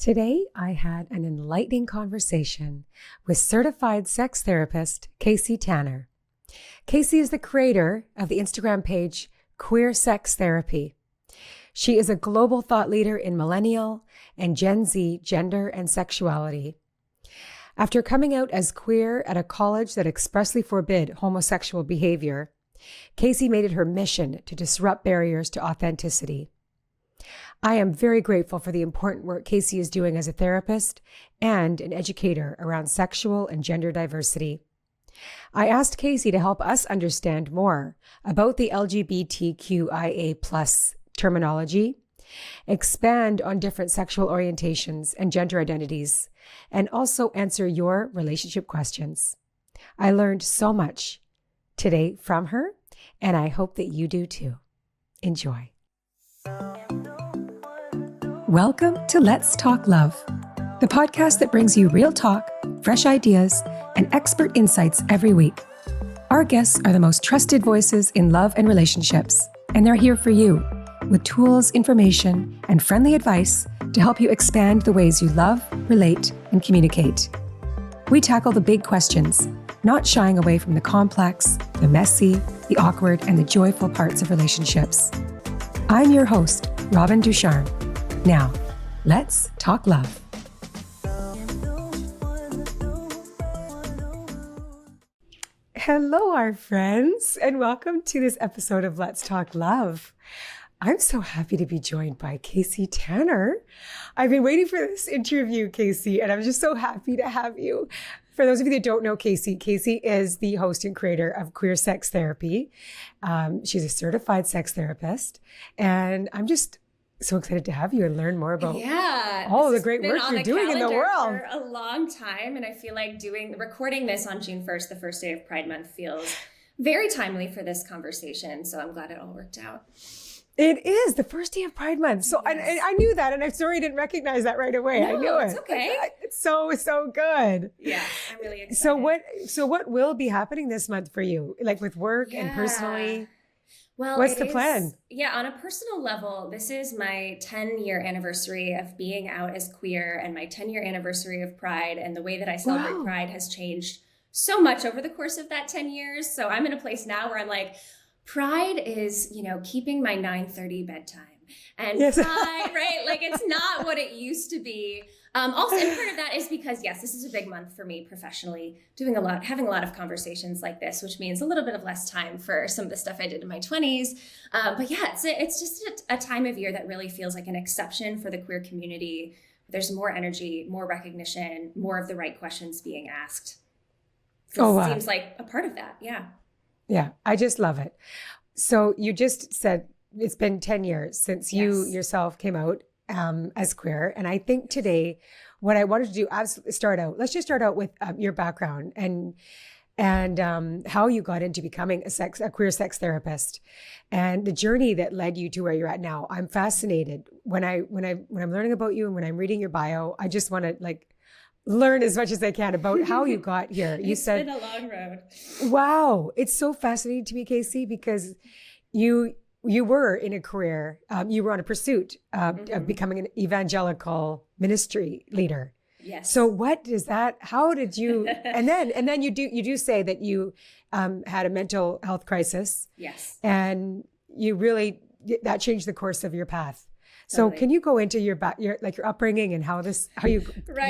Today, I had an enlightening conversation with certified sex therapist Casey Tanner. Casey is the creator of the Instagram page Queer Sex Therapy. She is a global thought leader in millennial and Gen Z gender and sexuality. After coming out as queer at a college that expressly forbid homosexual behavior, Casey made it her mission to disrupt barriers to authenticity. I am very grateful for the important work Casey is doing as a therapist and an educator around sexual and gender diversity. I asked Casey to help us understand more about the LGBTQIA+ terminology, expand on different sexual orientations and gender identities, and also answer your relationship questions. I learned so much today from her, and I hope that you do too. Enjoy. Welcome to Let's Talk Love, the podcast that brings you real talk, fresh ideas, and expert insights every week. Our guests are the most trusted voices in love and relationships, and they're here for you with tools, information, and friendly advice to help you expand the ways you love, relate, and communicate. We tackle the big questions, not shying away from the complex, the messy, the awkward, and the joyful parts of relationships. I'm your host, Robin Ducharme. Now, let's talk love. Hello, our friends, and welcome to this episode of Let's Talk Love. I'm so happy to be joined by Casey Tanner. I've been waiting for this interview, Casey, and I'm just so happy to have you. For those of you that don't know Casey, Casey is the host and creator of Queer Sex Therapy. She's a certified sex therapist, and I'm just so excited to have you and learn more about all the great work you're doing in the world. For a long time, and I feel like recording this on June 1st, the first day of Pride Month, feels very timely for this conversation. So I'm glad it all worked out. It is the first day of Pride Month. So yes. I knew that, and I'm sorry I didn't recognize that right away. No, I knew it. It's okay. It's so good. Yeah, I'm really excited. So what will be happening this month for you? Like with work and personally? Well, what's the plan? Yeah, on a personal level, this is my 10-year anniversary of being out as queer and my 10-year anniversary of Pride. And the way that I celebrate Pride has changed so much over the course of that 10 years. So I'm in a place now where I'm like, Pride is, keeping my 9:30 bedtime. And yes. Pride, right? Like it's not what it used to be. Also, and part of that is because, yes, this is a big month for me professionally, having a lot of conversations like this, which means a little bit of less time for some of the stuff I did in my 20s. But yeah, it's just a time of year that really feels like an exception for the queer community. There's more energy, more recognition, more of the right questions being asked. It seems like a part of that. Yeah. Yeah, I just love it. So you just said it's been 10 years since you yourself came out as queer. And I think today what I wanted to do, let's just start out with your background and how you got into becoming a queer sex therapist and the journey that led you to where you're at now. I'm fascinated when I'm learning about you and when I'm reading your bio. I just want to learn as much as I can about how you got here. It's been a long road. Wow. It's so fascinating to me, Casey, because you were in a career, you were on a pursuit of becoming an evangelical ministry leader. Yes. So how did you, and then you do say that you had a mental health crisis. Yes. And that changed the course of your path. So Totally. Can you go into your upbringing and how you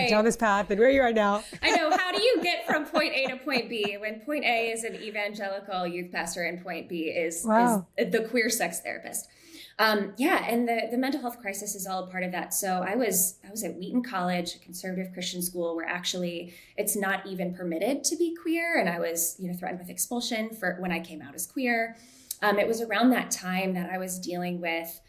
down this path and where you are now? I know. How do you get from point A to point B when point A is an evangelical youth pastor and point B is the queer sex therapist? And the mental health crisis is all a part of that. So I was at Wheaton College, a conservative Christian school where actually it's not even permitted to be queer. And I was, threatened with expulsion for when I came out as queer. It was around that time that I was dealing with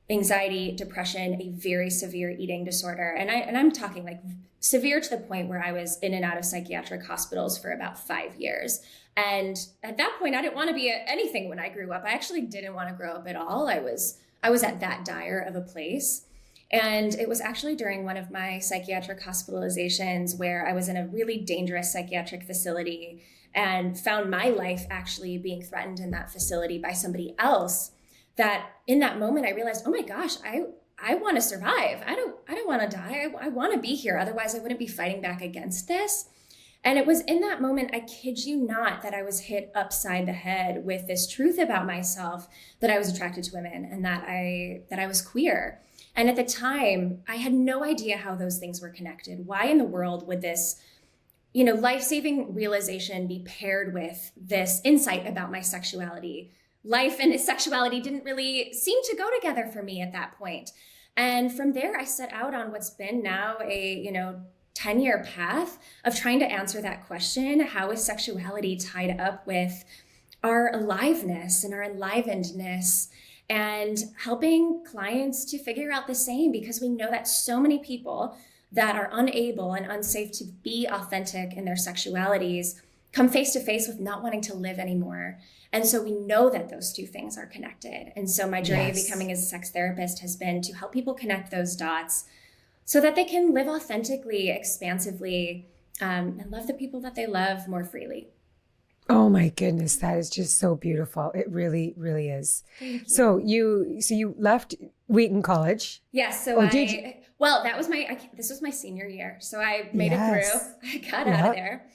anxiety, depression, a very severe eating disorder. And I'm talking like severe to the point where I was in and out of psychiatric hospitals for about 5 years. And at that point, I didn't want to be anything when I grew up. I actually didn't want to grow up at all. I was at that dire of a place. And it was actually during one of my psychiatric hospitalizations where I was in a really dangerous psychiatric facility and found my life actually being threatened in that facility by somebody else, that in that moment I realized, oh my gosh, I I want to survive. I don't want to die. I want to be here. Otherwise I wouldn't be fighting back against this. And it was in that moment, I kid you not, that I was hit upside the head with this truth about myself, that I was attracted to women and that I was queer. And at the time, I had no idea how those things were connected. Why in the world would this, life-saving realization be paired with this insight about my sexuality? Life and sexuality didn't really seem to go together for me at that point. And from there, I set out on what's been now a, 10-year path of trying to answer that question. How is sexuality tied up with our aliveness and our enlivenedness, and helping clients to figure out the same, because we know that so many people that are unable and unsafe to be authentic in their sexualities come face to face with not wanting to live anymore. And so we know that those two things are connected. And so my journey of becoming a sex therapist has been to help people connect those dots so that they can live authentically, expansively, and love the people that they love more freely. Oh my goodness, that is just so beautiful. It really, really is. Thank you. So you left Wheaton College. Yes. So this was my senior year. So I made it through. I got out of there.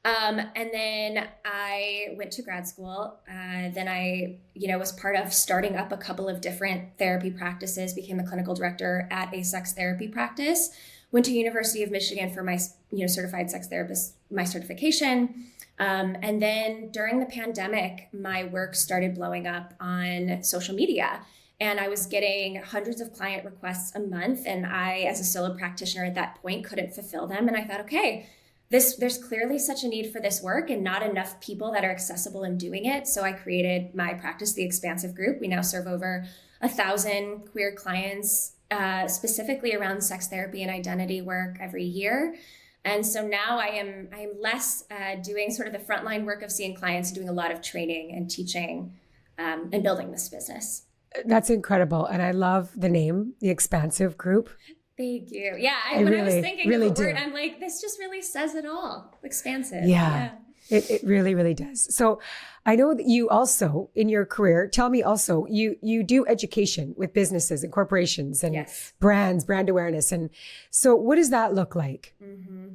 And then I went to grad school. Then I, was part of starting up a couple of different therapy practices, became the clinical director at a sex therapy practice, went to University of Michigan for my, certified sex therapist, my certification. And then during the pandemic, my work started blowing up on social media, and I was getting hundreds of client requests a month. And I, as a solo practitioner at that point, couldn't fulfill them. And I thought, okay, there's clearly such a need for this work and not enough people that are accessible in doing it. So I created my practice, The Expansive Group. We now serve over 1,000 queer clients, specifically around sex therapy and identity work every year. And so now I am less doing sort of the frontline work of seeing clients, doing a lot of training and teaching and building this business. That's incredible. And I love the name, The Expansive Group. Thank you. Yeah, when I was thinking of the word, I'm like, this just really says it all. Expansive. Yeah. It really, really does. So I know that you also, in your career, tell me also, you do education with businesses and corporations and brands, brand awareness. And so what does that look like? Mm-hmm.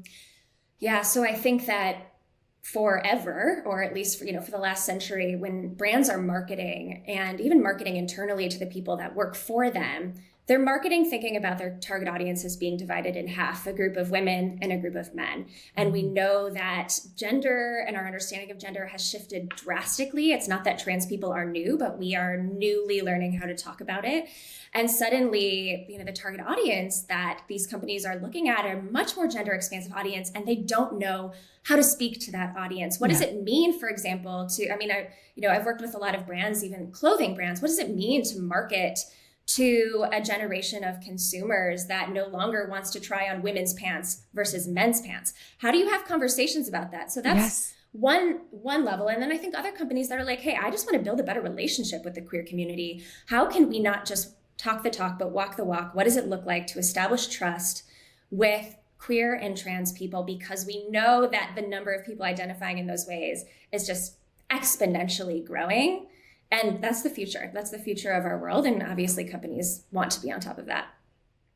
Yeah, so I think that forever, or at least for the last century, when brands are marketing and even marketing internally to the people that work for them, they're marketing thinking about their target audience as being divided in half, a group of women and a group of men. And we know that gender and our understanding of gender has shifted drastically. It's not that trans people are new, but we are newly learning how to talk about it. And suddenly, the target audience that these companies are looking at are a much more gender expansive audience, and they don't know how to speak to that audience. What does it mean, for example, I've worked with a lot of brands, even clothing brands. What does it mean to market to a generation of consumers that no longer wants to try on women's pants versus men's pants? How do you have conversations about that? So that's one level. And then I think other companies that are like, hey, I just want to build a better relationship with the queer community. How can we not just talk the talk, but walk the walk? What does it look like to establish trust with queer and trans people? Because we know that the number of people identifying in those ways is just exponentially growing. And that's the future. That's the future of our world. And obviously companies want to be on top of that.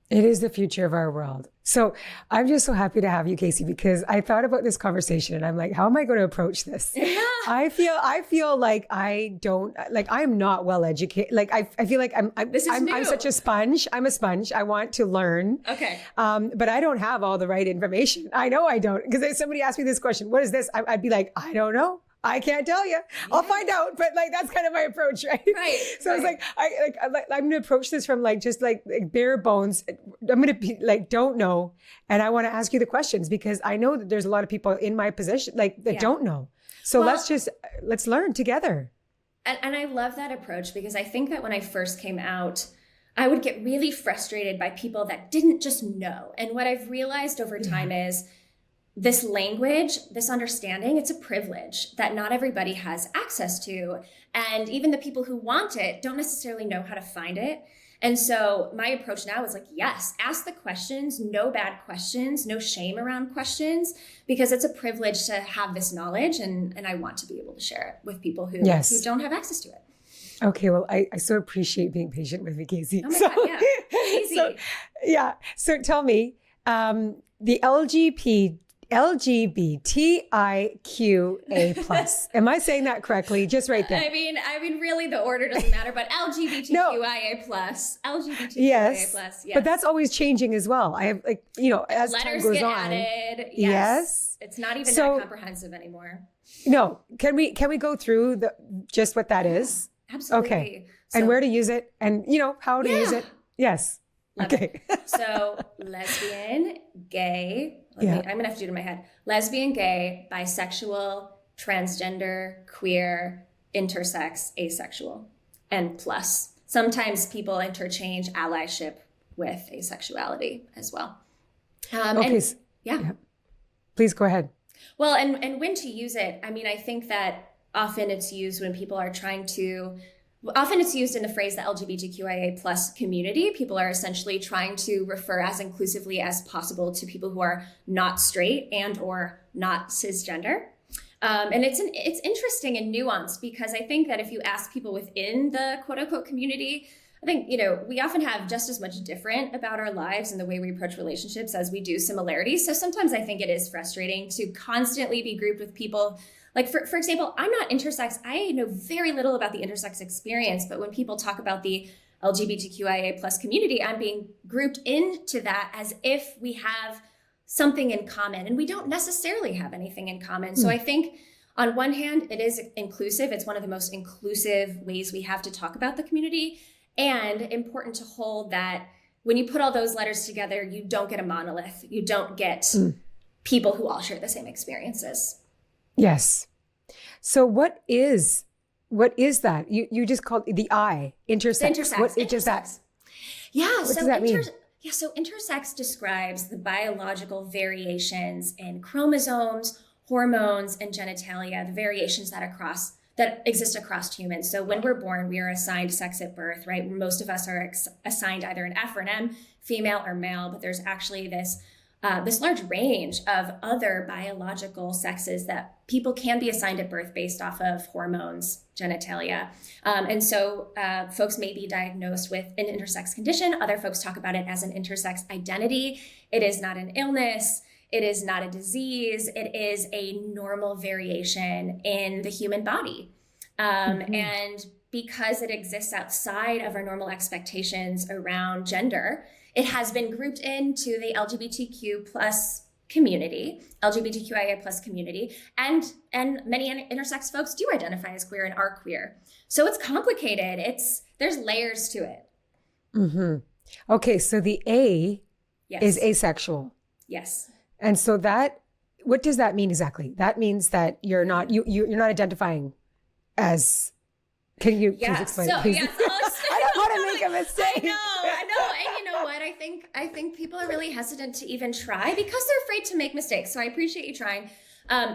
It is the future of our world. So I'm just so happy to have you, Casey, because I thought about this conversation and I'm like, how am I going to approach this? Yeah. I feel like I'm not well educated. Like I feel like I'm such a sponge. I'm a sponge. I want to learn. Okay. But I don't have all the right information. I know I don't. Because if somebody asked me this question, what is this? I'd be like, I don't know. I can't tell you. I'll find out. But that's kind of my approach, right? Right. So I was I'm going to approach this from just bare bones. I'm going to be don't know. And I want to ask you the questions because I know that there's a lot of people in my position that don't know. So let's learn together. And I love that approach because I think that when I first came out, I would get really frustrated by people that didn't just know. And what I've realized over time is this language, this understanding, it's a privilege that not everybody has access to. And even the people who want it don't necessarily know how to find it. And so my approach now is yes, ask the questions, no bad questions, no shame around questions, because it's a privilege to have this knowledge. And I want to be able to share it with people who don't have access to it. Okay, well, I so appreciate being patient with me, Casey. Oh my God, yeah. Easy. So, yeah. So tell me, the LGBTIQA plus. Am I saying that correctly? Just right there. I mean, really, the order doesn't matter, but LGBTQIA plus, LGBTQIA plus. Yes. But that's always changing as well. I have as letters time goes get on. added. Yes. It's not even that comprehensive anymore. No. Can we go through just what that is? Absolutely. Okay. So, and where to use it, and how to use it. Yes. Okay. So lesbian, gay. I'm gonna have to do it in my head. Lesbian, gay, bisexual, transgender, queer, intersex, asexual, and plus. Sometimes people interchange allyship with asexuality as well. Okay. Yeah. Please go ahead. Well, and when to use it, I mean, I think that often it's used when people are often it's used in the phrase the LGBTQIA plus community. People are essentially trying to refer as inclusively as possible to people who are not straight and or not cisgender. And it's interesting and nuanced, because I think that if you ask people within the quote unquote community, I think, we often have just as much different about our lives and the way we approach relationships as we do similarities. So sometimes I think it is frustrating to constantly be grouped with people. Like, for example, I'm not intersex. I know very little about the intersex experience, but when people talk about the LGBTQIA plus community, I'm being grouped into that as if we have something in common, and we don't necessarily have anything in common. So I think on one hand, it is inclusive. It's one of the most inclusive ways we have to talk about the community, and important to hold that when you put all those letters together, you don't get a monolith. You don't get people who all share the same experiences. Yes. So what is that? You just called the I, intersex. What is that? Yeah. What does that mean? So intersex describes the biological variations in chromosomes, hormones, and genitalia, the variations that exist across humans. So when we're born, we are assigned sex at birth, right? Most of us are assigned either an F or an M, female or male, but there's actually this large range of other biological sexes that people can be assigned at birth based off of hormones, genitalia. And so folks may be diagnosed with an intersex condition. Other folks talk about it as an intersex identity. It is not an illness. It is not a disease. It is a normal variation in the human body. And because it exists outside of our normal expectations around gender, it has been grouped into the LGBTQ plus community, LGBTQIA plus community, and many intersex folks do identify as queer and are queer. So it's complicated. There's layers to it. Mm-hmm. Okay, so the A is asexual. Yes. And so what does that mean exactly? That means that you're not identifying as. Can you please explain? So, please? Yes, I don't want to make a mistake. I know. And you know what? I think people are really hesitant to even try because they're afraid to make mistakes. So I appreciate you trying.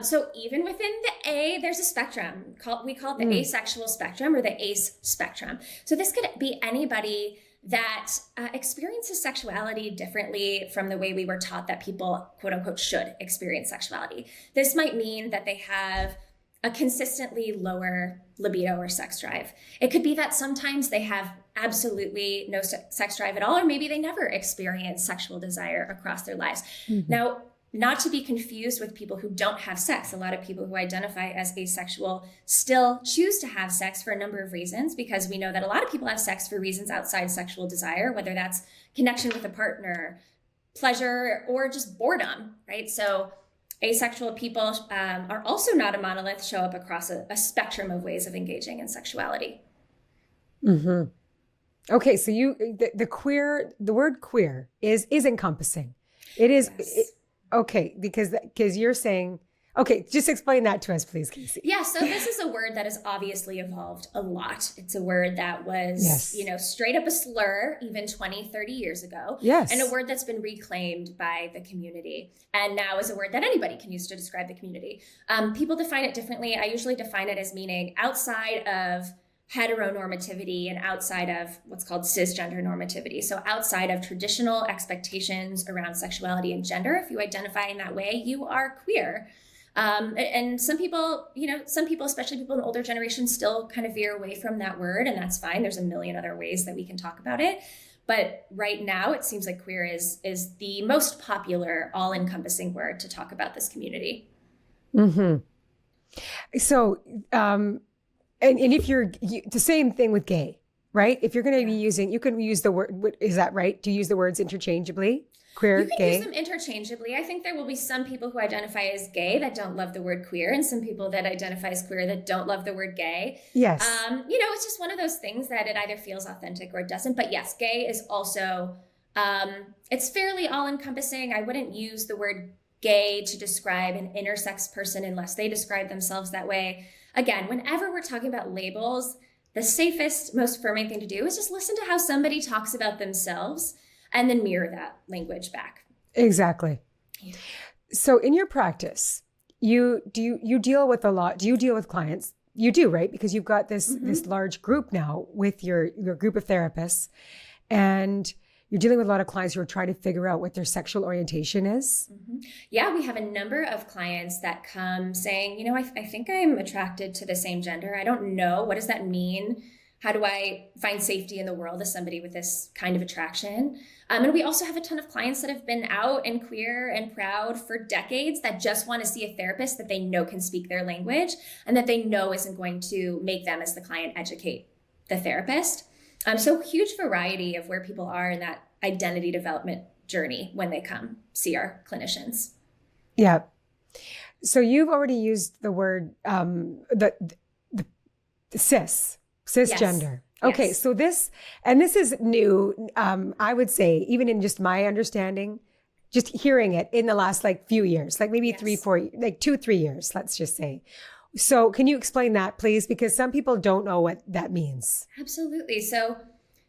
So even within the A, there's a spectrum. We call it the asexual spectrum or the ACE spectrum. So this could be anybody that experiences sexuality differently from the way we were taught that people, quote unquote, should experience sexuality. This might mean that they have a consistently lower libido or sex drive. It could be that sometimes they have absolutely no sex drive at all, or maybe they never experience sexual desire across their lives. Mm-hmm. Now, not to be confused with people who don't have sex. A lot of people who identify as asexual still choose to have sex for a number of reasons, because we know that a lot of people have sex for reasons outside sexual desire, whether that's connection with a partner, pleasure, or just boredom, right? So asexual people are also not a monolith, show up across a spectrum of ways of engaging in sexuality. Mm-hmm. Okay, so the word queer is encompassing. It is. Yes. Okay, because you're saying, okay, just explain that to us, please, Casey. Yeah, so this is a word that has obviously evolved a lot. It's a word that was, straight up a slur even 20, 30 years ago. Yes. And a word that's been reclaimed by the community. And now is a word that anybody can use to describe the community. People define it differently. I usually define it as meaning outside of heteronormativity and outside of what's called cisgender normativity. So outside of traditional expectations around sexuality and gender, if you identify in that way, you are queer. And some people, especially people in older generations, still kind of veer away from that word, and that's fine. There's a million other ways that we can talk about it. But right now, it seems like queer is the most popular, all-encompassing word to talk about this community. Mm-hmm. So, and if the same thing with gay, right? If you're going to be using, you can use the word, is that right? Do you use the words interchangeably? Queer, you can gay? use them interchangeably. I think there will be some people who identify as gay that don't love the word queer, and some people that identify as queer that don't love the word gay. Yes. It's just one of those things that it either feels authentic or it doesn't. But yes, gay is also, it's fairly all-encompassing. I wouldn't use the word gay to describe an intersex person unless they describe themselves that way. Again, whenever we're talking about labels, the safest, most affirming thing to do is just listen to how somebody talks about themselves and then mirror that language back. Exactly. Yeah. So in your practice, you deal with a lot. Do you deal with clients? You do, right? Because you've got this large group now with your group of therapists, and you're dealing with a lot of clients who are trying to figure out what their sexual orientation is. Mm-hmm. Yeah, we have a number of clients that come saying, I think I'm attracted to the same gender. I don't know. What does that mean? How do I find safety in the world as somebody with this kind of attraction? And we also have a ton of clients that have been out and queer and proud for decades that just want to see a therapist that they know can speak their language and that they know isn't going to make them, as the client, educate the therapist. So huge variety of where people are in that identity development journey when they come see our clinicians. Yeah. So you've already used the word the cisgender. Okay, yes. so this is new. I would say, even in just my understanding, just hearing it in the last few years, maybe 2-3 years, let's just say. So can you explain that, please? Because some people don't know what that means. Absolutely. So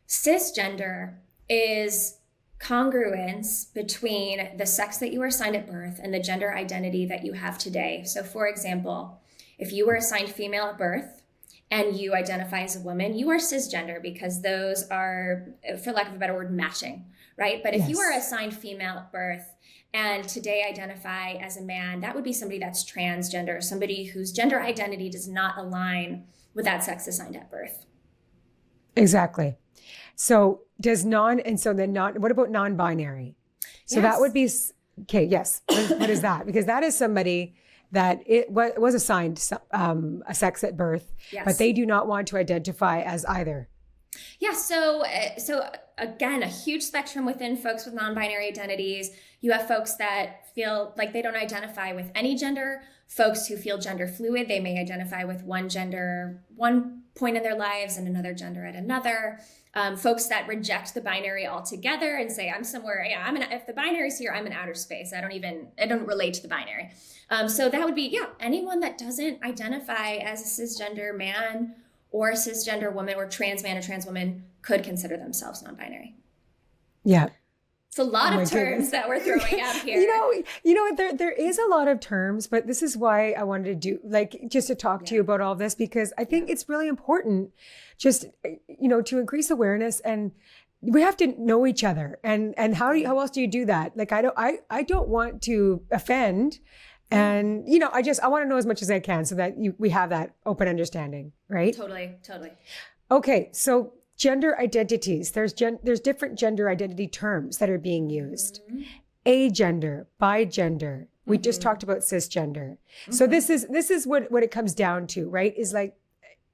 cisgender is congruence between the sex that you were assigned at birth and the gender identity that you have today. So for example, if you were assigned female at birth and you identify as a woman, you are cisgender because those are, for lack of a better word, matching, right? But if you are assigned female at birth and today identify as a man, that would be somebody that's transgender, somebody whose gender identity does not align with that sex assigned at birth. Exactly. So what about non-binary? So that would be, okay, yes. What is that? Because that is somebody that it was assigned a sex at birth, but they do not want to identify as either. Yeah, so again, a huge spectrum within folks with non-binary identities. You have folks that feel like they don't identify with any gender, folks who feel gender fluid. They may identify with one gender one point in their lives and another gender at another. Folks that reject the binary altogether and say, I'm somewhere, if the binary's here, I'm in outer space. I don't relate to the binary. So that would be, anyone that doesn't identify as a cisgender man or a cisgender woman or trans man or trans woman could consider themselves non-binary. Yeah. It's a lot of terms that we're throwing out here. There is a lot of terms, but this is why I wanted to do, just to talk to you about all this, because I think it's really important just, to increase awareness, and we have to know each other. And how else do you do that? I don't want to offend. And, I want to know as much as I can so that we have that open understanding, right? Totally. Okay. So gender identities, there's different gender identity terms that are being used. Mm-hmm. Agender, bigender. We just talked about cisgender. Mm-hmm. So this is what it comes down to, right? Is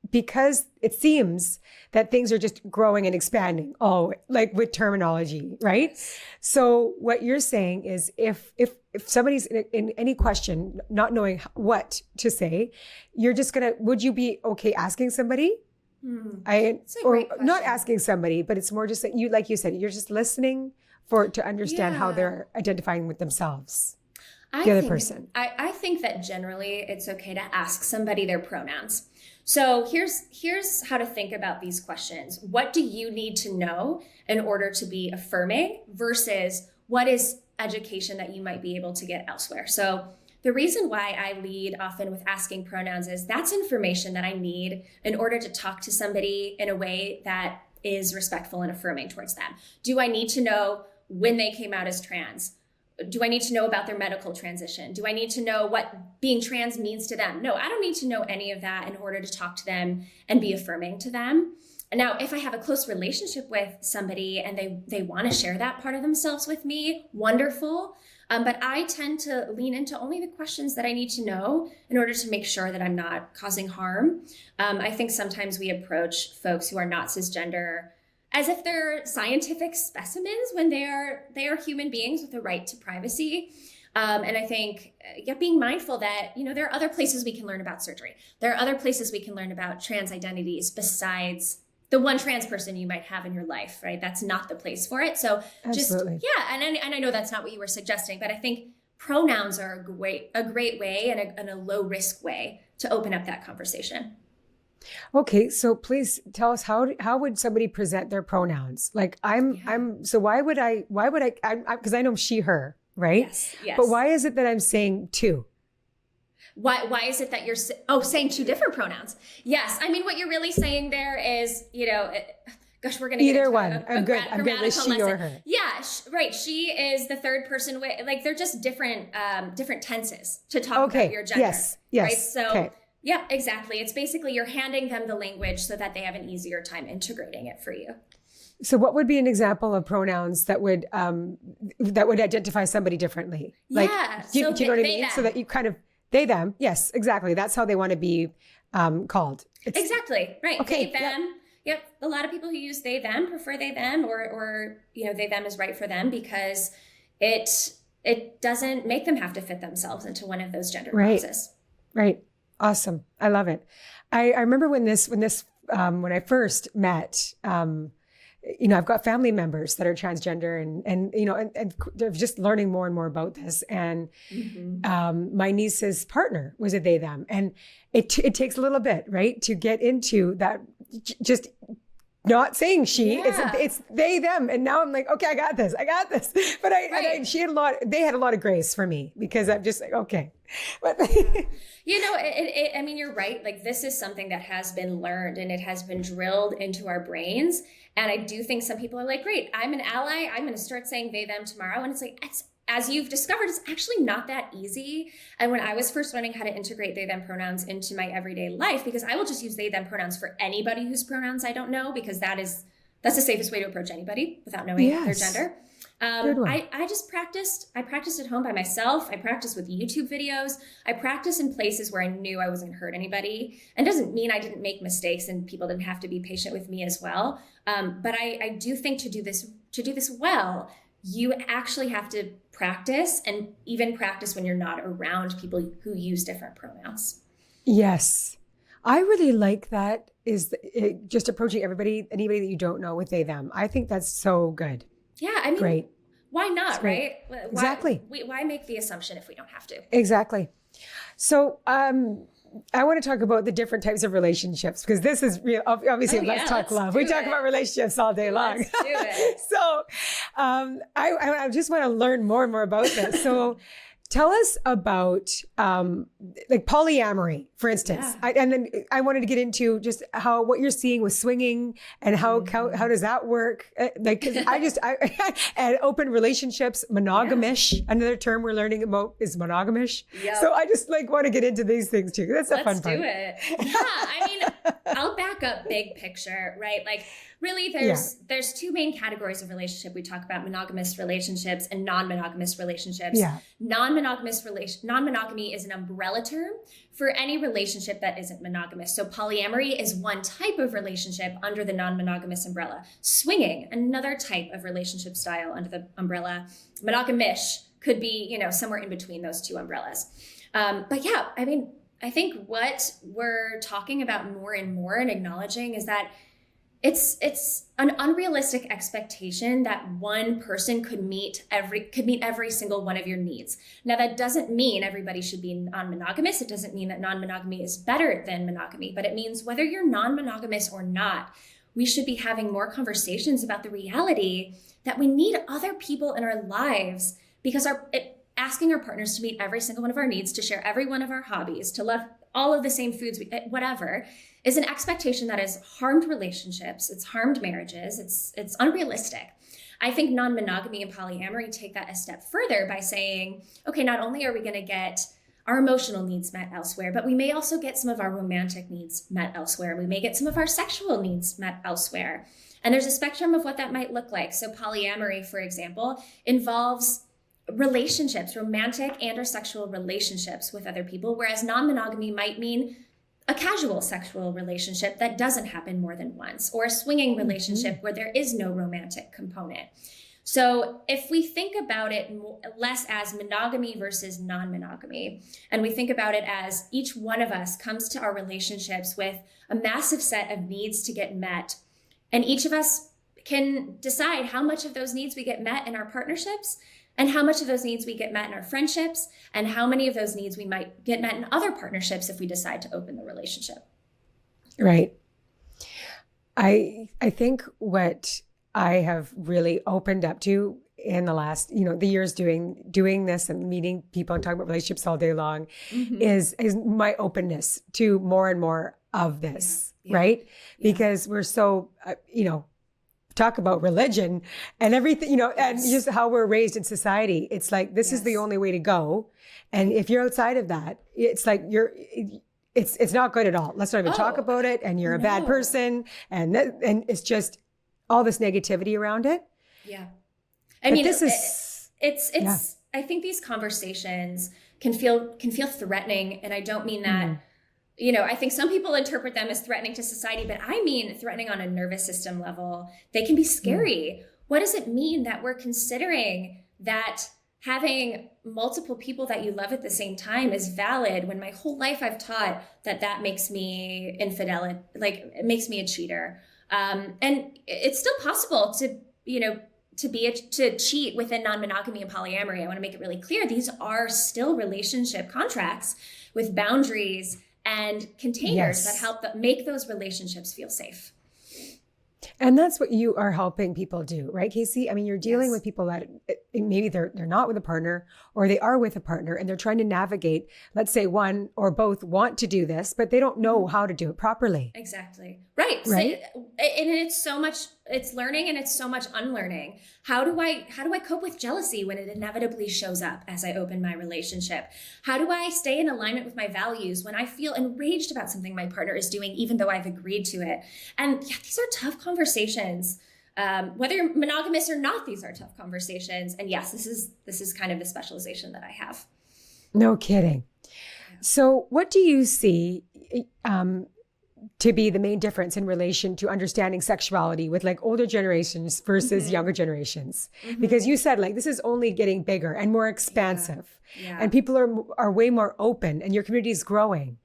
because it seems that things are just growing and expanding, with terminology, right? Yes. So what you're saying is if somebody's in any question, not knowing what to say, you're just would you be okay asking somebody? Not asking somebody, but it's more just that like you said, you're just listening to understand how they're identifying with themselves. The other person. I think that generally it's okay to ask somebody their pronouns. So here's how to think about these questions. What do you need to know in order to be affirming versus what is education that you might be able to get elsewhere? So the reason why I lead often with asking pronouns is that's information that I need in order to talk to somebody in a way that is respectful and affirming towards them. Do I need to know when they came out as trans? Do I need to know about their medical transition? Do I need to know what being trans means to them? No, I don't need to know any of that in order to talk to them and be affirming to them. Now, if I have a close relationship with somebody and they want to share that part of themselves with me, wonderful. But I tend to lean into only the questions that I need to know in order to make sure that I'm not causing harm. I think sometimes we approach folks who are not cisgender as if they're scientific specimens when they are human beings with a right to privacy. And I think being mindful that, there are other places we can learn about surgery. There are other places we can learn about trans identities besides the one trans person you might have in your life, right? That's not the place for it. So Absolutely. and I know that's not what you were suggesting, but I think pronouns are a great way and a low risk way to open up that conversation. Okay, so please tell us how would somebody present their pronouns? Like so why would I, because I know she, her, right? Yes. But why is it that I'm saying two? Why is it that you're saying two different pronouns? Yes. I mean, what you're really saying there is, gosh, we're going to either one. I'm good. I'm good with she or her. Yeah, right. She is the third person way. Like they're just different tenses to talk about your gender. Yes. Right. So yeah, exactly. It's basically you're handing them the language so that they have an easier time integrating it for you. So what would be an example of pronouns that would identify somebody differently? Like, do you know what I mean? So that you kind of, they, them. Yes, exactly. That's how they want to be called. Exactly. Right. Okay. They, them. Yep. A lot of people who use they, them prefer they, them, or they, them is right for them because it doesn't make them have to fit themselves into one of those gender boxes. Right. Awesome. I love it. I remember when I first met, I've got family members that are transgender and they're just learning more and more about this. And my niece's partner was a they, them. And it takes a little bit, right, to get into that, just not saying she, it's they, them. And now I'm like, okay, I got this. But they had a lot of grace for me because I'm just like, okay. But I mean, you're right. Like this is something that has been learned and it has been drilled into our brains. And I do think some people are like, great, I'm an ally. I'm going to start saying they, them tomorrow. And it's like, as you've discovered, it's actually not that easy. And when I was first learning how to integrate they, them pronouns into my everyday life, because I will just use they, them pronouns for anybody whose pronouns I don't know, because that's the safest way to approach anybody without knowing their gender. I just practiced. I practiced at home by myself. I practiced with YouTube videos. I practiced in places where I knew I wasn't going to hurt anybody. And it doesn't mean I didn't make mistakes and people didn't have to be patient with me as well. But I do think to do this well, you actually have to practice, and even practice when you're not around people who use different pronouns. Yes. I really like that just approaching anybody that you don't know with they, them. I think that's so good. Yeah, I mean, great. Why not, right? Exactly. Why make the assumption if we don't have to? Exactly. So I want to talk about the different types of relationships, because this is real. Obviously, let's talk love. We talk about relationships all day long. Let's do it. So I just want to learn more and more about this. So tell us about like polyamory, for instance. Yeah. And then I wanted to get into just what you're seeing with swinging and how does that work? And open relationships, monogamish. Yeah. Another term we're learning about is monogamish. Yep. So I just want to get into these things too. That's the fun part. Let's do it. Yeah, I mean, I'll back up big picture, right? Like really there's two main categories of relationship. We talk about monogamous relationships and non-monogamous relationships. Yeah. Non-monogamy is an umbrella term for any relationship that isn't monogamous. So polyamory is one type of relationship under the non-monogamous umbrella. Swinging, another type of relationship style under the umbrella. Monogamish could be, somewhere in between those two umbrellas. But yeah, I mean, I think what we're talking about more and more and acknowledging is that it's an unrealistic expectation that one person could meet every single one of your needs. Now, that doesn't mean everybody should be non-monogamous. It doesn't mean that non-monogamy is better than monogamy, but it means whether you're non-monogamous or not, we should be having more conversations about the reality that we need other people in our lives, because asking our partners to meet every single one of our needs, to share every one of our hobbies, to love all of the same foods, whatever, is an expectation that has harmed relationships. It's harmed marriages. It's unrealistic. I think non-monogamy and polyamory take that a step further by saying, okay, not only are we going to get our emotional needs met elsewhere, but we may also get some of our romantic needs met elsewhere. We may get some of our sexual needs met elsewhere. And there's a spectrum of what that might look like. So polyamory, for example, involves relationships, romantic and or sexual relationships with other people, whereas non-monogamy might mean a casual sexual relationship that doesn't happen more than once, or a swinging relationship where there is no romantic component. So if we think about it less as monogamy versus non-monogamy, and we think about it as each one of us comes to our relationships with a massive set of needs to get met, and each of us can decide how much of those needs we get met in our partnerships, and how much of those needs we get met in our friendships, and how many of those needs we might get met in other partnerships if we decide to open the relationship. Right. I think what I have really opened up to in the last, the years doing this and meeting people and talking about relationships all day long is my openness to more and more of this, right? Yeah. Because we're so, talk about religion and everything, and just how we're raised in society. It's like, this is the only way to go. And if you're outside of that, it's like it's not good at all. Let's not even talk about it. And you're a bad person. And it's just all this negativity around it. Yeah. I mean, I think these conversations can feel threatening. And I don't mean that, I think some people interpret them as threatening to society, but I mean threatening on a nervous system level. They can be scary. What does it mean that we're considering that having multiple people that you love at the same time is valid when my whole life I've taught that makes me infidel, like it makes me a cheater. And it's still possible to cheat within non-monogamy and polyamory. I want to make it really clear. These are still relationship contracts with boundaries and containers that help make those relationships feel safe. And that's what you are helping people do, right, Casey? I mean, you're dealing with people that maybe they're not with a partner, or they are with a partner and they're trying to navigate, let's say one or both want to do this, but they don't know how to do it properly. Exactly. Right. So, and it's so much, it's learning and it's so much unlearning. How do I cope with jealousy when it inevitably shows up as I open my relationship? How do I stay in alignment with my values when I feel enraged about something my partner is doing, even though I've agreed to it? And these are tough conversations. Whether you're monogamous or not, these are tough conversations. And yes, this is kind of the specialization that I have. No kidding. So what do you see to be the main difference in relation to understanding sexuality with like older generations versus younger generations? Because you said like this is only getting bigger and more expansive, and people are way more open, and your community is growing.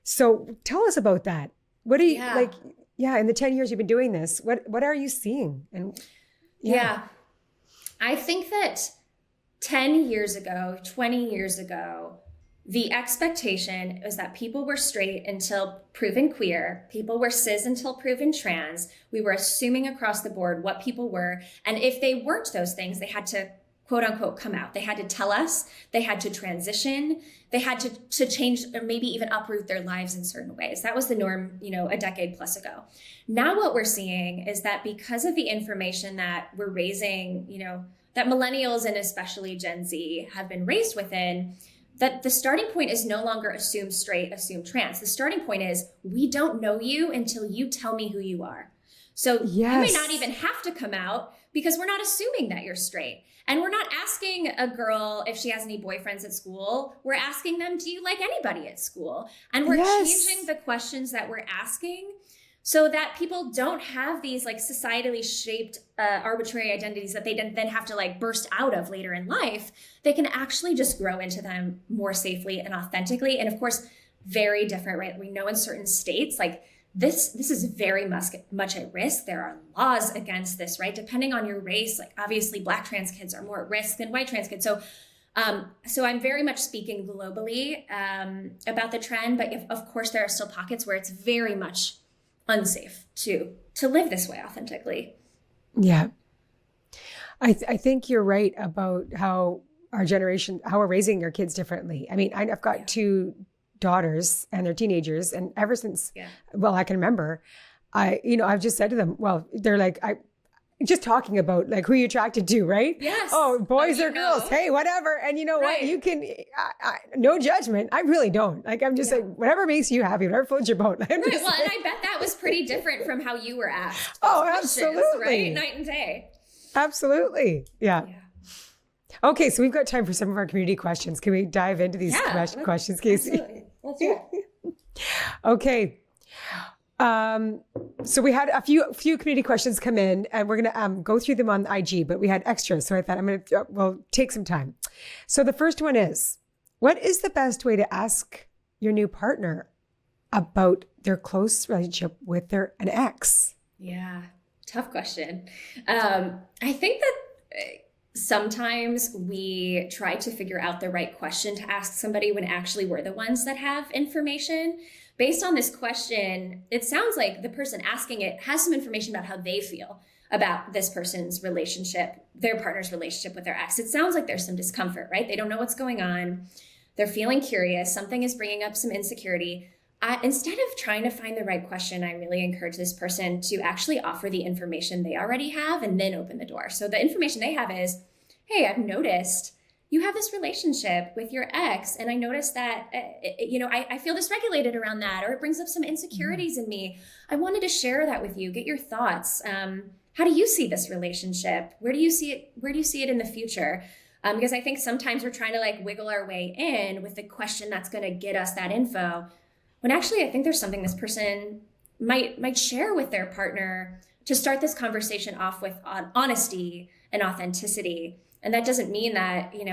So tell us about that. What do you like? Yeah, in the 10 years you've been doing this, what are you seeing? And I think that 10 years ago, 20 years ago, the expectation was that people were straight until proven queer. People were cis until proven trans. We were assuming across the board what people were. And if they weren't those things, they had to, quote unquote, come out. They had to tell us, they had to transition, they had to change or maybe even uproot their lives in certain ways. That was the norm, a decade plus ago. Now what we're seeing is that because of the information that we're raising, that millennials and especially Gen Z have been raised within, that the starting point is no longer assume straight, assume trans. The starting point is we don't know you until you tell me who you are. So you may not even have to come out because we're not assuming that you're straight. And we're not asking a girl if she has any boyfriends at school. We're asking them, do you like anybody at school? And we're changing the questions that we're asking so that people don't have these like societally shaped arbitrary identities that they then have to like burst out of later in life. They can actually just grow into them more safely and authentically. And of course, very different, right? We know in certain states, like this is very much at risk. There are laws against this, right? Depending on your race, like obviously Black trans kids are more at risk than white trans kids. So I'm very much speaking globally about the trend, but of course there are still pockets where it's very much unsafe to live this way authentically. Yeah. I think you're right about how our generation, how we're raising our kids differently. I mean, I've got two daughters and they're teenagers, and ever since, I can remember, I've just said to them, well, they're like, just talking about like who you're attracted to, right? Yes. Oh, boys or girls. Hey, whatever. And you know what? You can, no judgment. I really don't. Like, I'm just like, whatever makes you happy, whatever floats your boat. Well, and I bet that was pretty different from how you were asked. Absolutely. Right? Night and day. Absolutely. Yeah. Okay. So we've got time for some of our community questions. Can we dive into these questions, Casey? Absolutely. Let's do it. Okay. So we had a few community questions come in, and we're going to go through them on IG, but we had extras. So I thought we'll take some time. So the first one is, what is the best way to ask your new partner about their close relationship with an ex? Yeah. Tough question. I think that sometimes we try to figure out the right question to ask somebody when actually we're the ones that have information. Based on this question, it sounds like the person asking it has some information about how they feel about this person's relationship, their partner's relationship with their ex. It sounds like there's some discomfort, right? They don't know what's going on. They're feeling curious. Something is bringing up some insecurity. Instead of trying to find the right question, I really encourage this person to actually offer the information they already have and then open the door. So the information they have is, hey, I've noticed you have this relationship with your ex, and I noticed that, I feel dysregulated around that, or it brings up some insecurities in me. I wanted to share that with you, get your thoughts. How do you see this relationship? Where do you see it? Where do you see it in the future? Because I think sometimes we're trying to like wiggle our way in with the question that's going to get us that info, when actually I think there's something this person might share with their partner to start this conversation off with honesty and authenticity. And that doesn't mean that, you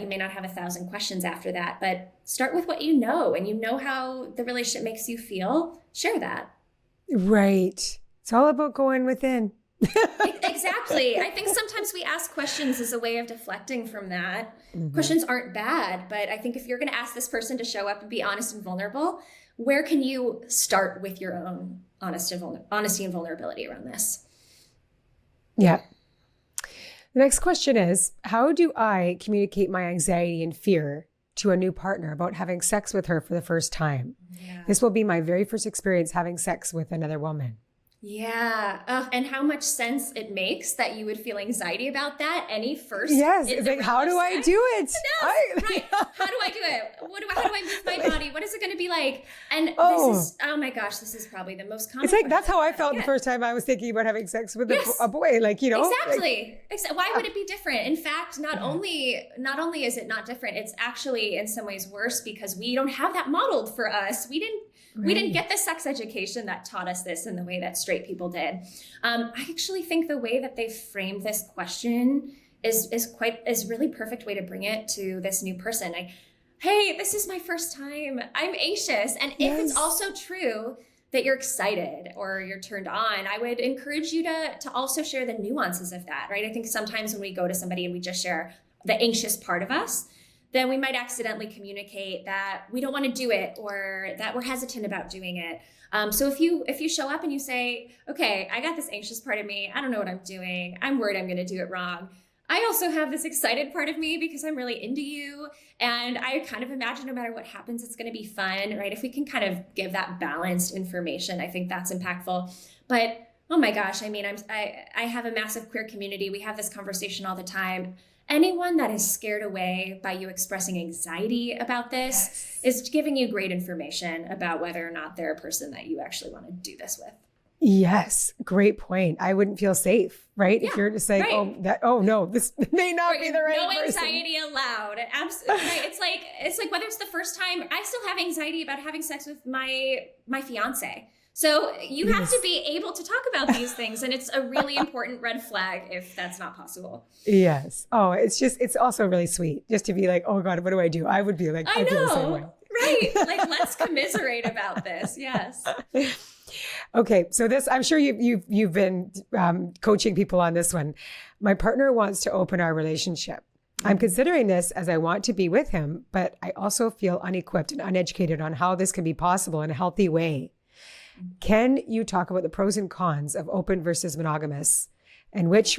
may not have 1,000 questions after that, but start with what you know, and you know how the relationship makes you feel. Share that. Right. It's all about going within. Exactly. I think sometimes we ask questions as a way of deflecting from that. Mm-hmm. Questions aren't bad, but I think if you're going to ask this person to show up and be honest and vulnerable, where can you start with your own honesty and vulnerability around this? Yeah. The next question is, how do I communicate my anxiety and fear to a new partner about having sex with her for the first time? Yeah. This will be my very first experience having sex with another woman. Yeah. And how much sense it makes that you would feel anxiety about that any first. Yes. It's like, how do I do it? Right. How do I do it? How do I move my body? What is it going to be like? And this is, oh my gosh, this is probably the most common. It's like, that's how I felt the first time I was thinking about having sex with a boy. Like, Exactly. Why would it be different? In fact, not only is it not different, it's actually in some ways worse because we don't have that modeled for us. We didn't get the sex education that taught us this in the way that straight people did. I actually think the way that they framed this question is really perfect way to bring it to this new person. Like, hey, this is my first time. I'm anxious. And if it's also true that you're excited or you're turned on, I would encourage you to also share the nuances of that, right? I think sometimes when we go to somebody and we just share the anxious part of us, then we might accidentally communicate that we don't want to do it or that we're hesitant about doing it. So if you show up and you say, okay, I got this anxious part of me. I don't know what I'm doing. I'm worried I'm going to do it wrong. I also have this excited part of me because I'm really into you. And I kind of imagine no matter what happens, it's going to be fun, right? If we can kind of give that balanced information, I think that's impactful. But oh my gosh, I mean, I have a massive queer community. We have this conversation all the time. Anyone that is scared away by you expressing anxiety about this is giving you great information about whether or not they're a person that you actually want to do this with. Yes. Great point. I wouldn't feel safe, right? Yeah, if you're just saying, no, this may not be the right person. No anxiety allowed. Absolutely. Right. It's like whether it's the first time, I still have anxiety about having sex with my fiance. So you have to be able to talk about these things. And it's a really important red flag if that's not possible. Yes. Oh, it's also really sweet just to be like, oh God, what do I do? I would be like, I feel the same way. Right. Like, let's commiserate about this. Yes. Okay. So this, I'm sure you've been coaching people on this one. My partner wants to open our relationship. I'm considering this as I want to be with him, but I also feel unequipped and uneducated on how this can be possible in a healthy way. Can you talk about the pros and cons of open versus monogamous, and which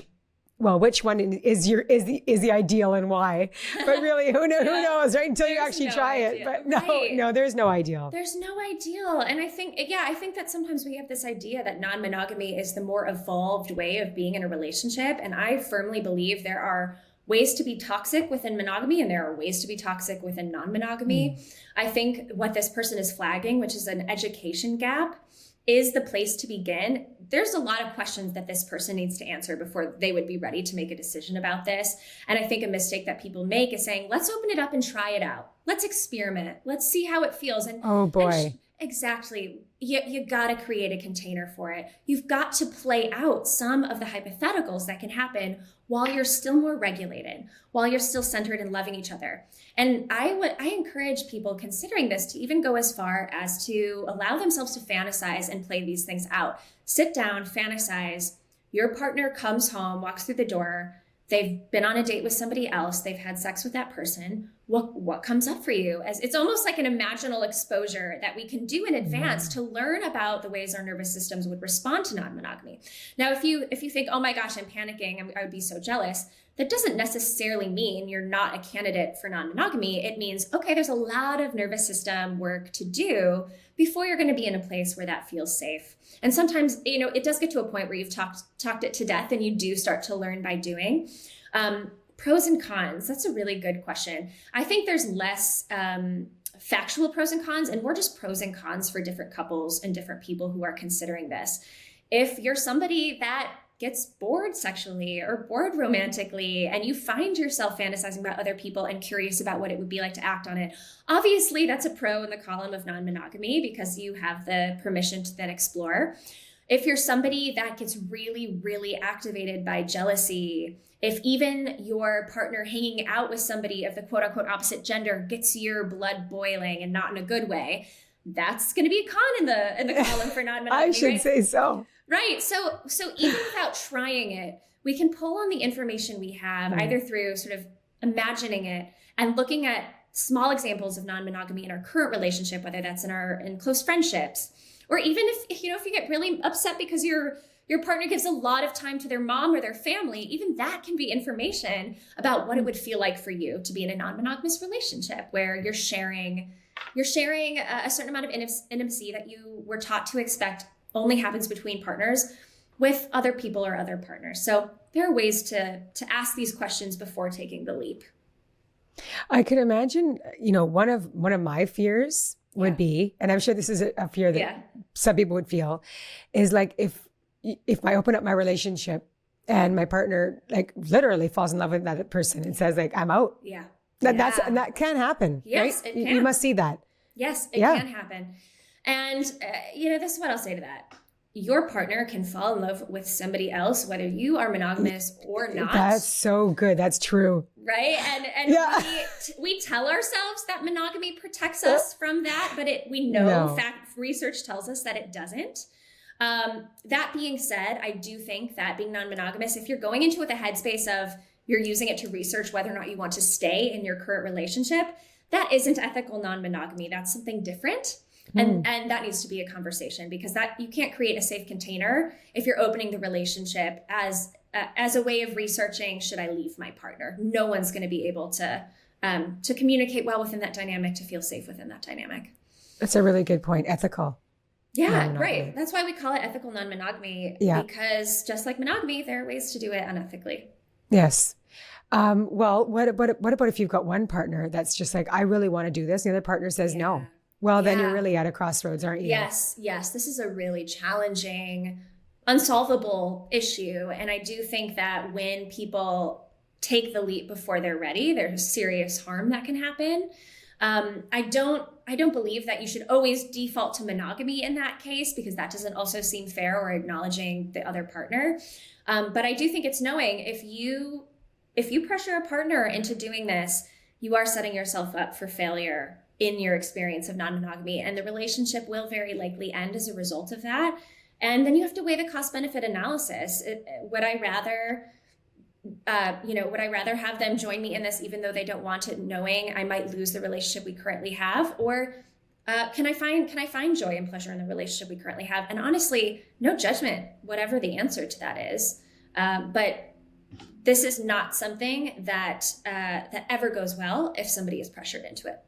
well, which one is the ideal and why? But really, who knows, right? Until you actually try it. But no, there's no ideal. There's no ideal. And I think that sometimes we have this idea that non-monogamy is the more evolved way of being in a relationship. And I firmly believe there are ways to be toxic within monogamy and there are ways to be toxic within non-monogamy. I think what this person is flagging, which is an education gap, is the place to begin. There's a lot of questions that this person needs to answer before they would be ready to make a decision about this. And I think a mistake that people make is saying, let's open it up and try it out. Let's experiment. Let's see how it feels. And oh boy. Exactly. You got to create a container for it. You've got to play out some of the hypotheticals that can happen while you're still more regulated, while you're still centered and loving each other. And I encourage people considering this to even go as far as to allow themselves to fantasize and play these things out. Sit down, fantasize. Your partner comes home, walks through the door. They've been on a date with somebody else. They've had sex with that person. What comes up for you? As it's almost like an imaginal exposure that we can do in advance to learn about the ways our nervous systems would respond to non-monogamy. Now, if you think, oh my gosh, I'm panicking, I would be so jealous, that doesn't necessarily mean you're not a candidate for non-monogamy. It means, okay, there's a lot of nervous system work to do before you're going to be in a place where that feels safe. And sometimes, it does get to a point where you've talked it to death and you do start to learn by doing. Pros and cons, that's a really good question. I think there's less factual pros and cons and more just pros and cons for different couples and different people who are considering this. If you're somebody that gets bored sexually or bored romantically and you find yourself fantasizing about other people and curious about what it would be like to act on it, obviously that's a pro in the column of non-monogamy because you have the permission to then explore. If you're somebody that gets really, really activated by jealousy, if even your partner hanging out with somebody of the quote unquote opposite gender gets your blood boiling and not in a good way, that's going to be a con in the column for non-monogamy. I should say so. Right. So even without trying it, we can pull on the information we have either through sort of imagining it and looking at small examples of non-monogamy in our current relationship, whether that's in close friendships, or even if you get really upset because your partner gives a lot of time to their mom or their family, even that can be information about what it would feel like for you to be in a non-monogamous relationship where you're sharing a certain amount of intimacy that you were taught to expect only happens between partners with other people or other partners. So there are ways to ask these questions before taking the leap. I could imagine, one of my fears would be, and I'm sure this is a fear that some people would feel, is like if I open up my relationship and my partner like literally falls in love with that person and says like, I'm out. Yeah. That can happen. Yes, right? it can. You must see that. Yes, it can happen. And, this is what I'll say to that. Your partner can fall in love with somebody else, whether you are monogamous or not. That's so good. That's true. Right. And we tell ourselves that monogamy protects us from that, but we know research tells us that it doesn't. That being said, I do think that being non-monogamous, if you're going into it with a headspace of you're using it to research whether or not you want to stay in your current relationship, that isn't ethical non-monogamy. That's something different. And that needs to be a conversation because that you can't create a safe container if you're opening the relationship as a way of researching, should I leave my partner? No one's going to be able to communicate well within that dynamic, to feel safe within that dynamic. That's a really good point. Ethical. Yeah, right. That's why we call it ethical non-monogamy, because just like monogamy, there are ways to do it unethically. Yes. Well, what about if you've got one partner that's just like, I really want to do this. The other partner says no. Well, then you're really at a crossroads, aren't you? Yes. This is a really challenging, unsolvable issue. And I do think that when people take the leap before they're ready, there's serious harm that can happen. I don't believe that you should always default to monogamy in that case, because that doesn't also seem fair or acknowledging the other partner. But I do think it's knowing if you pressure a partner into doing this, you are setting yourself up for failure in your experience of non-monogamy, and the relationship will very likely end as a result of that. And then you have to weigh the cost-benefit analysis. Would I rather have them join me in this even though they don't want it, knowing I might lose the relationship we currently have? Or can I find joy and pleasure in the relationship we currently have? And honestly, no judgment, whatever the answer to that is. But this is not something that ever goes well if somebody is pressured into it.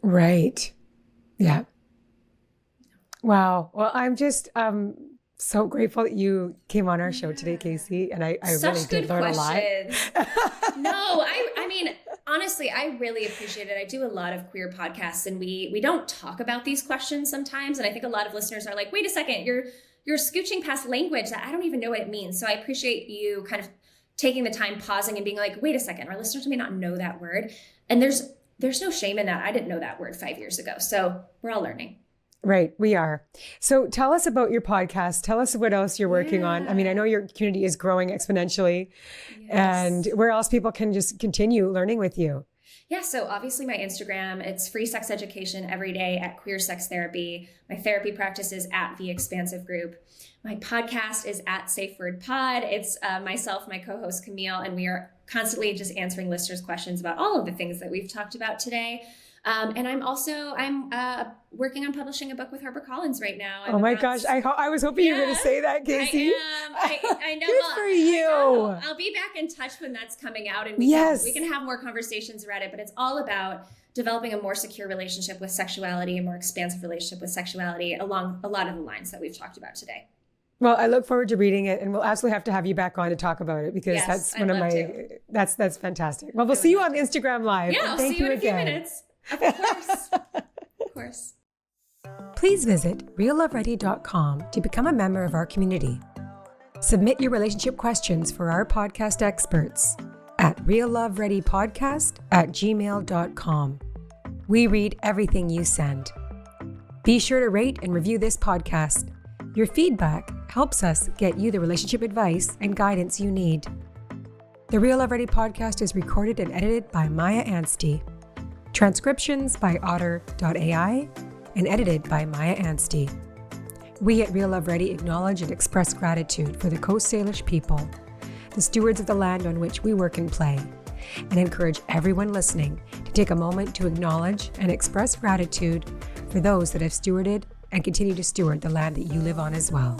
Right. Yeah. Wow. Well, I'm just so grateful that you came on our show today, Casey. And I really did learn a lot. No, I mean, honestly, I really appreciate it. I do a lot of queer podcasts, and we don't talk about these questions sometimes. And I think a lot of listeners are like, wait a second, you're scooching past language that I don't even know what it means. So I appreciate you kind of taking the time, pausing and being like, wait a second, our listeners may not know that word. And there's no shame in that. I didn't know that word 5 years ago. So we're all learning. Right. We are. So tell us about your podcast. Tell us what else you're working on. I mean, I know your community is growing exponentially, and where else people can just continue learning with you. Yeah. So obviously my Instagram, it's free sex education every day at Queer Sex Therapy. My therapy practice is at The Expansive Group. My podcast is at Safe Word Pod. It's myself, my co-host Camille, and we are constantly just answering listeners' questions about all of the things that we've talked about today. And I'm working on publishing a book with HarperCollins right now. Oh my gosh. I was hoping you were going to say that, Casey. I know. Good for you. I'll be back in touch when that's coming out, and we can have more conversations around it, but it's all about developing a more secure relationship with sexuality, a more expansive relationship with sexuality along a lot of the lines that we've talked about today. Well, I look forward to reading it, and we'll absolutely have to have you back on to talk about it, because that's one of my, that's fantastic. Well, we'll see you on the Instagram Live. Yeah, I'll see you in a few minutes. Of course. Of course. Please visit realloveready.com to become a member of our community. Submit your relationship questions for our podcast experts at reallovereadypodcast@gmail.com. We read everything you send. Be sure to rate and review this podcast. Your feedback helps us get you the relationship advice and guidance you need. The Real Love Ready podcast is recorded and edited by Maia Anstey. Transcriptions by Otter.ai and edited by Maia Anstey. We at Real Love Ready acknowledge and express gratitude for the Coast Salish people, the stewards of the land on which we work and play, and encourage everyone listening to take a moment to acknowledge and express gratitude for those that have stewarded and continue to steward the land that you live on as well.